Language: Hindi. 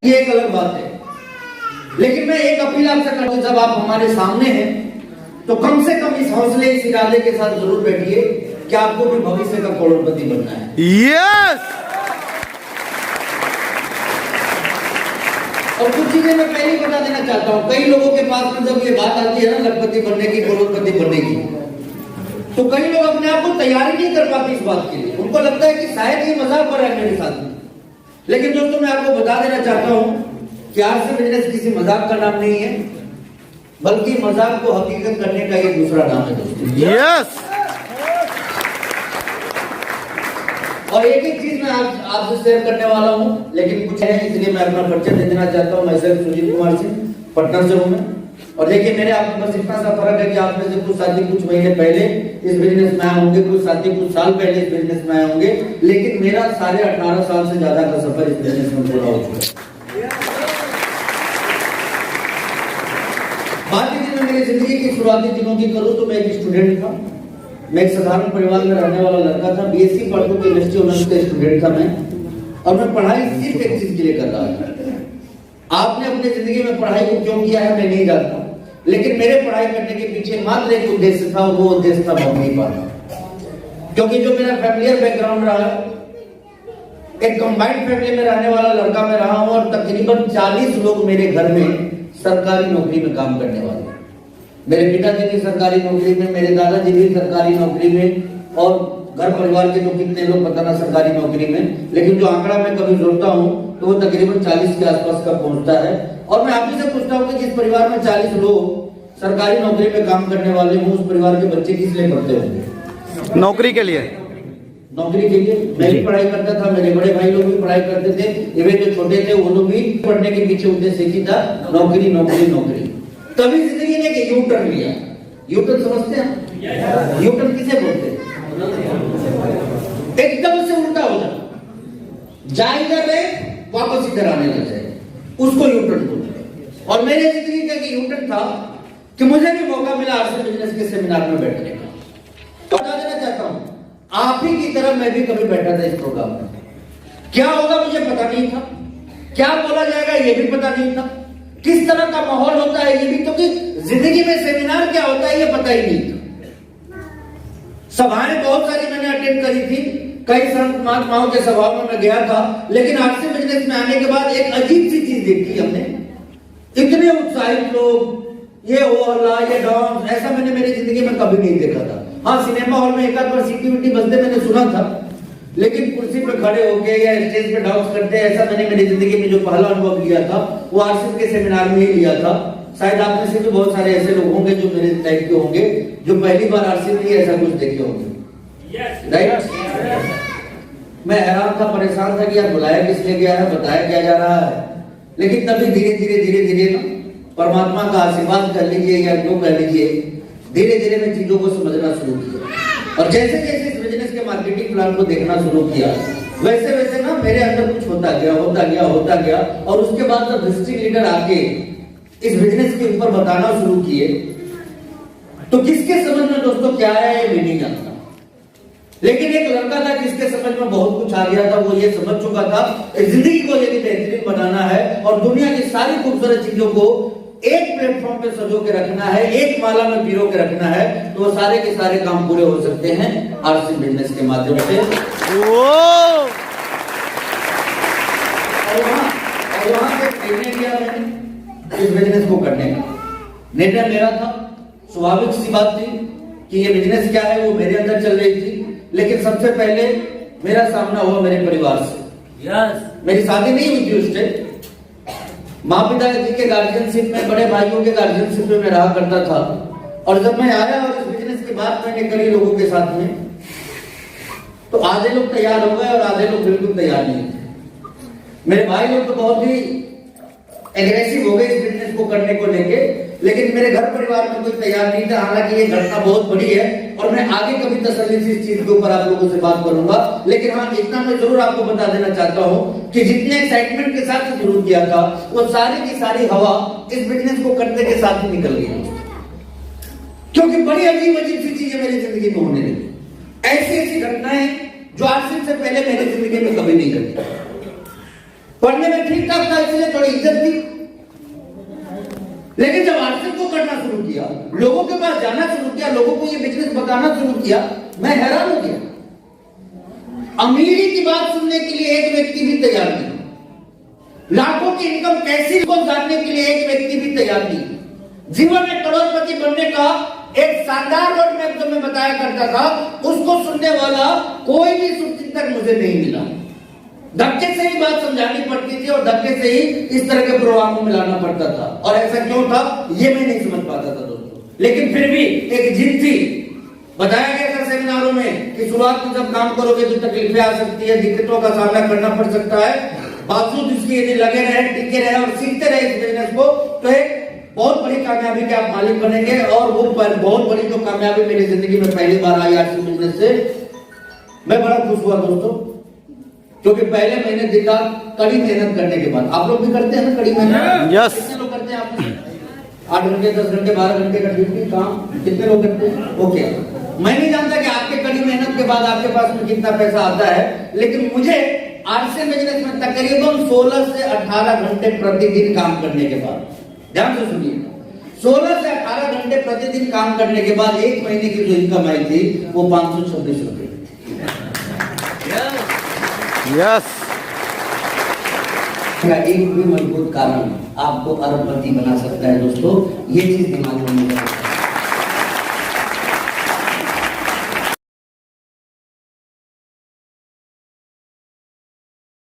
ये एक अलग बात है। लेकिन मैं एक अपील आपसे करता हूं, जब आप हमारे सामने हैं तो कम से कम इस हौसले, इस इरादे के साथ जरूर बैठिए कि आपको भी भविष्य का करोड़पति बनना है। यस। और कुछ चीजें मैं पहले ही बता देना चाहता हूं। कई लोगों के पास में जब ये बात आती है ना लखपति बनने की, करोड़पति बनने की, तो कई लोग अपने आप को तैयारी नहीं कर पाते इस बात के लिए। उनको लगता है कि शायद ये मजाक कर रहा है मेरे साथ में। लेकिन दोस्तों मैं आपको बता देना चाहता हूं कि आरसी बिजनेस किसी मजाक का नाम नहीं है, बल्कि मजाक को हकीकत करने का ये दूसरा नाम है दोस्तों। यस। और एक एक चीज मैं आपसे शेयर करने वाला हूं, लेकिन कुछ है इसलिए मैं अपना परिचय दे देना चाहता हूं। मैं सर सुजीत कुमार सिंह, पटना से हूं मैं। और देखिए मेरे आप बस इतना सा फर्क है कि आप में से कुछ साथी कुछ महीने पहले इस बिजनेस में आए होंगे, कुछ साथी कुछ साल पहले इस बिजनेस में आए होंगे, लेकिन मेरा 18.5 साल से ज्यादा का सफर इस बिजनेस में पूरा हो चुका है। बात यदि मैं मेरी जिंदगी की शुरुआती दिनों की करूं तो मैं एक स्टूडेंट था। मैं एक साधारण परिवार में रहने वाला लड़का था। बीएससी पढ़ के केमिस्ट्री ऑनर्स का स्टूडेंट था मैं। और मैं पढ़ाई सिर्फ एक चीज के लिए कर रहा था। आपने अपनी जिंदगी में पढ़ाई को क्यों किया है मैं नहीं जानता, लेकिन मेरे पढ़ाई करने के पीछे मात्र एक उद्देश्य था, और वो उद्देश्य था मम्मी पापा। क्योंकि जो मेरा फैमिलियर बैकग्राउंड रहा, एक कंबाइंड फैमिली में रहने वाला लड़का मैं रहा हूं, और तकरीबन 40 लोग मेरे घर में सरकारी नौकरी में काम करने वाले। मेरे पिताजी भी सरकारी नौकरी में, मेरे दादाजी भी सरकारी नौकरी में, और घर परिवार के तो कितने लोग पता ना सरकारी नौकरी में, लेकिन जो आंकड़ा मैं कभी जोड़ता हूं तो वो तकरीबन 40 के आसपास का पहुंचता है। और मैं आप ही से पूछता हूं कि जिस परिवार में 40 लोग सरकारी नौकरी में काम करने वाले हों, उस परिवार के बच्चे किस लिए पढ़ते होंगे? नौकरी के लिए। नौकरी के लिए। मैं भी पढ़ाई करता था, मेरे बड़े भाई लोग भी पढ़ाई करते थे, इवन जो छोटे थे वो लोग भी पढ़ने के पीछे उद्देश्य ही था नौकरी नौकरी नौकरी। तभी जिंदगी ने एक यू टर्न लिया। यू टर्न समझते हैं? यू टर्न किसे बोलते हैं? एकदम से उल्टा हो जाए, जा इधर है वापस इधर आने लग जाए, उसको यू टर्न बोलते हैं। और मेरे जिंदगी का यू टर्न था कि मुझे भी मौका मिला आरसी बिजनेस के सेमिनार में बैठने का। बता देना चाहता हूं आप ही की तरह मैं भी कभी बैठा था इस प्रोग्राम में। क्या होगा मुझे पता नहीं था, क्या बोला जाएगा ये भी पता नहीं था, किस तरह का माहौल होता है ये भी, क्योंकि जिंदगी में सेमिनार क्या होता है ये पता ही नहीं था। सभाएं बहुत सारी मैंने अटेंड करी थी, कई संत महात्माओं के सभाओं में मैं गया था, लेकिन आरसी बिजनेस में आने के बाद एक अजीब सी चीज देखी हमने। इतने उत्साहित लोग, ये हो हल्ला, ये डांस, ऐसा मैंने मेरी जिंदगी में कभी नहीं देखा था। हाँ, सिनेमा हॉल में एक आध बार सीटी वीटी बजते मैंने सुना था, लेकिन कुर्सी पे खड़े होके या स्टेज पे डांस करते ऐसा मैंने मेरी जिंदगी में जो पहला अनुभव लिया था वो आरसी के सेमिनार में ही लिया था। शायद आप में से भी बहुत सारे ऐसे लोग होंगे जो मेरे टाइप के होंगे, जो पहली बार आरसी में ऐसा कुछ देखे होंगे। राइट? मैं हैरान था, परेशान था कि यार बुलाया किस लिए गया है, बताया क्या जा रहा है। लेकिन तभी धीरे धीरे ना परमात्मा का आशीर्वाद कर लीजिए या जो कह लीजिए, धीरे धीरे मैं चीजों को समझना शुरू किया। और जैसे जैसे इस बिजनेस के मार्केटिंग प्लान को देखना शुरू किया, वैसे वैसे ना मेरे अंदर कुछ होता गया। और उसके बाद जब डिस्ट्रिक्ट लीडर आके इस बिजनेस के ऊपर बताना शुरू किए, तो किसके समझ में दोस्तों क्या है ये मैं नहीं जानता, लेकिन एक लड़का था जिसके समझ में बहुत कुछ आ गया था। वो ये समझ चुका था जिंदगी को यदि बेहतरीन बनाना है और दुनिया की सारी खूबसूरत चीजों को एक प्लेटफॉर्म पे सजो के रखना है, एक माला में पिरो के रखना है, तो वो सारे के सारे काम पूरे हो सकते हैं आरसी बिजनेस के माध्यम से। और वहां से निर्णय लिया मैंने इस बिजनेस को करने का। निर्णय मेरा था, स्वाभाविक सी बात थी कि ये बिजनेस क्या है वो मेरे अंदर चल रही थी, लेकिन सबसे पहले मेरा सामना हुआ मेरे परिवार से। मेरी शादी नहीं हुई थी उस टाइम। माँ पिता जी के गार्जियनशिप में, बड़े भाइयों के गार्जियनशिप में मैं रहा करता था। और जब मैं आया और इस बिजनेस की बात मैंने करी लोगों के साथ में, तो आधे लोग तैयार हो गए और आधे लोग बिल्कुल तैयार नहीं थे। मेरे भाई लोग तो बहुत ही एग्रेसिव हो गए इस बिजनेस को करने को लेके, लेकिन मेरे घर परिवार में कोई तैयार नहीं था। हालांकि ये घटना बहुत बड़ी है और मैं आगे कभी तसल्ली से इस चीज के ऊपर आप लोगों से बात करूंगा, लेकिन हाँ इतना मैं जरूर आपको बता देना चाहता हूं कि जितने एक्साइटमेंट के साथ शुरू किया था वो सारी की सारी हवा इस बिजनेस को करने के साथ ही निकल गई, क्योंकि बड़ी अजीब सी चीजें मेरी जिंदगी में होने लगी। ऐसी घटनाएं जो आज से पहले मेरी जिंदगी में कभी नहीं घटी। पढ़ने में ठीक ठाक था, इसलिए थोड़ी इज्जत थी। लेकिन जब आर्थिक को करना शुरू किया, लोगों के पास जाना शुरू किया, लोगों को ये बिजनेस बताना शुरू किया, मैं हैरान हो गया। अमीरी की बात सुनने के लिए एक व्यक्ति भी तैयार नहीं, लाखों की इनकम कैसी को जानने के लिए एक व्यक्ति भी तैयार नहीं। जीवन में करोड़पति बनने का एक शानदार रोड मैप जो मैं बताया करता था, उसको सुनने वाला कोई भी शुभचिंतक मुझे नहीं मिला। धक्के से ही बात समझानी पड़ती थी और धक्के से ही इस तरह के प्रोग्रामों में लाना पड़ता था। और ऐसा क्यों था ये मैं नहीं समझ पाता था दोस्तों, लेकिन फिर भी एक जिद थी। बताया गया था सेमिनारों में कि शुरुआत में जब काम करोगे तो तकलीफें आ सकती है, दिक्कतों का सामना करना पड़ सकता है, बावजूद इसके यदि लगे रहे, टिके रहे और सीखते रहे इस बिजनेस को, तो एक बहुत बड़ी कामयाबी के आप मालिक बनेंगे। और वो बहुत बड़ी जो कामयाबी मेरी जिंदगी में पहली बार आई आरसी बिजनेस से, मैं बड़ा खुश हुआ दोस्तों, क्योंकि पहले महीने दिखा कड़ी मेहनत करने के बाद। आप लोग भी करते हैं ना कड़ी मेहनत? यस। कितने लोग करते हैं? आप 8 घंटे 10 घंटे 12 घंटे का ड्यूटी काम कितने लोग करते हैं? ओके, मैं नहीं जानता कि आपके कड़ी मेहनत के बाद आपके पास में कितना पैसा आता है, लेकिन मुझे आरसी बिजनेस में तकरीबन 16 से 18 घंटे प्रतिदिन काम करने के बाद, ध्यान से सुनिए, 16 से 18 घंटे प्रतिदिन काम करने के बाद एक महीने की जो इनकम आई थी वो 526 रुपए। यस। एक भी मजबूत कारण आपको अरबपति बना सकता है दोस्तों, ये चीज दिमाग में रखना।